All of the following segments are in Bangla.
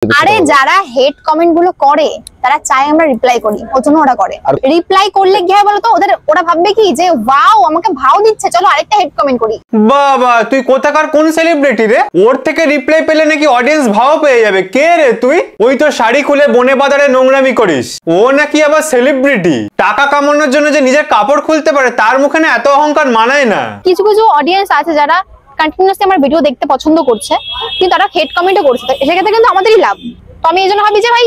আরে যারা হেড কমেন্ট গুলো করে তারা চায় আমরা রিপ্লাই করি, ওর জন্য ওরা করে। রিপ্লাই করলে কি হয় বলতো, ওরা ভাববে কি যে ওয়াও আমাকে ভাও দিচ্ছে, চলো আরেকটা হেড কমেন্ট করি। বাবা তুই কোথাকার কোন সেলিব্রিটি রে? ওর থেকে রিপ্লাই পেলে নাকি অডিয়েন্স ভাও পেয়ে যাবে? কে রে তুই? ওই তো শাড়ি খুলে বনে বাজারে নোংরামি করিস। ও নাকি আবার সেলিব্রিটি। টাকা কামানোর জন্য যে নিজের কাপড় খুলতে পারে তার মুখে না এত অহংকার মানায় না। কিছু কিছু অডিয়েন্স আছে যারা কন্টিনিউয়াসলি আমার ভিডিও দেখতে পছন্দ করছে, কিন্তু তারা হেড কমেন্টও করছে, সেক্ষেত্রে কিন্তু আমাদেরই লাভ। তো আমি এই জন্য ভাবি যে ভাই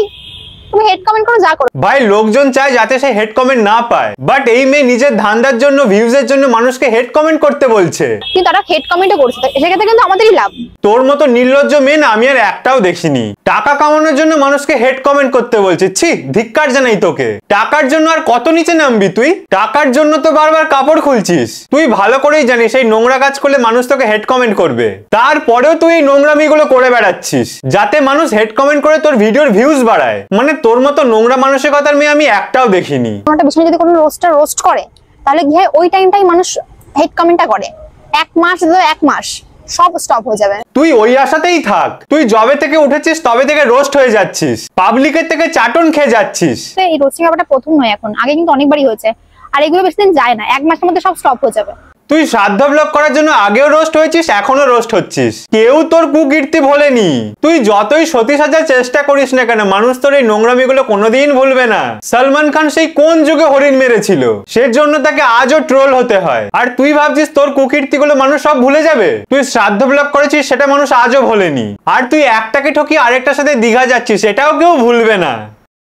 তুমি হেড কমেন্ট করো, যা করো। ভাই লোকজন চায় যাতে সে হেড কমেন্ট না পায়, বাট এই মেয়ে নিজের ধান্দার জন্য ভিউজের জন্য মানুষকে হেড কমেন্ট করতে বলছে, কিন্তু তারা হেড কমেন্টও করছে, সেক্ষেত্রে কিন্তু আমাদেরই লাভ। তোর মতো নির্লজ্জ মেয়ে না আমি আর একটাও দেখিনি। টাকা কামানোর জন্য মানুষকে হেড কমেন্ট করতে বলছে, ছি ধিক্কার জানাই তোকে। টাকার জন্য আর কত নিচে নামবি তুই? টাকার জন্য তো বারবার কাপড় খুলছিস। তুই ভালো করেই জানিস এই নোংরা কাজ করলে মানুষ তোকে হেড কমেন্ট করবে, তারপরেও তুই এই নোংরামিগুলো করে বেড়াচ্ছিস যাতে মানুষ হেড কমেন্ট করে তোর ভিডিওর ভিউজ বাড়ায়। মানে তোর মতো নোংরা মানসিকতার মেয়ে আমি একটাও দেখিনি। কোনটা বিষয় যদি কোনো রোস্ট করে তাহলে কি হয়, ওই টাইমটাই মানুষ হেড কমেন্টটা করে। এক মাস সব স্টপ হয়ে যাবে। তুই ওই আশাতেই থাক। তুই জবে থেকে উঠেছিস তবে থেকে রোস্ট হয়ে যাচ্ছিস, পাবলিকের থেকে চাটন খেয়ে যাচ্ছিস। এই রোস্টিং ব্যাপারটা প্রথম নয়, এখন আগে কিন্তু অনেকবারই হয়েছে, আর এগুলো বেশি দিন যায় না, এক মাসের মধ্যে সব স্টপ হয়ে যাবে। তুই শ্রাদ্ধ ব্লগ করার জন্য আগেও রোস্ট হয়েছিস, এখনো রোস্ট হচ্ছিস, কেউ তোর কুকীর্তি ভোলেনি। তুই যতই সতী সাজার চেষ্টা করিস না কেন, মানুষ তোর এই নোংরামিগুলো কোনোদিন ভুলবে না। সলমান খান সেই কোন যুগে হরিণ মেরেছিল, সেজন্য তাকে আজও ট্রোল হতে হয়। আর তুই ভাবছিস তোর কুকীর্তিগুলো মানুষ সব ভুলে যাবে? তুই শ্রাদ্ধ ব্লগ করেছিস, সেটা মানুষ আজও ভোলেনি। আর তুই একটাকে ঠকিয়ে আরেকটার সাথে দীঘা যাচ্ছিস, এটাও কেউ ভুলবে না।